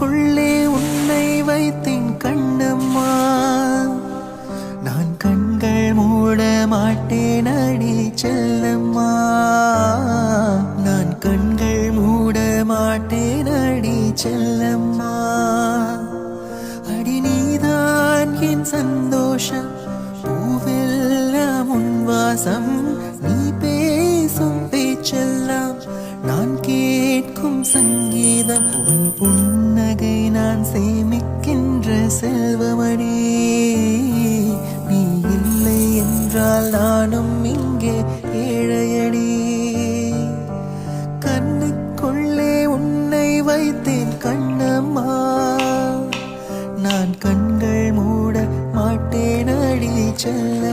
கண்ணுக்குள்ளே உன்னை வைத்தேன் கண்ணம்மா. நான் கண்கள் மூட மாட்டேன் அடி செல்லம்மா. நான் கண்கள் மூட மாட்டேன் அடி செல்லம்மா. அடி நீதான் என் சந்தோஷம், பூவெல்லாம் உன் வாசம். நீ பேசும் பேச்செல்லாம் நான் கேட்கும் சங்கீதம். உன் புன்னகை நான் சேமிக்கின்ற செல்வமடி. நீ இல்லை என்றால் நானும் இங்கே ஏழையடி. கண்ணுக்குள்ளே உன்னை வைத்தேன் கண்ணம்மா. நான் கண்கள் மூட மாட்டேன் அடி செல்ல.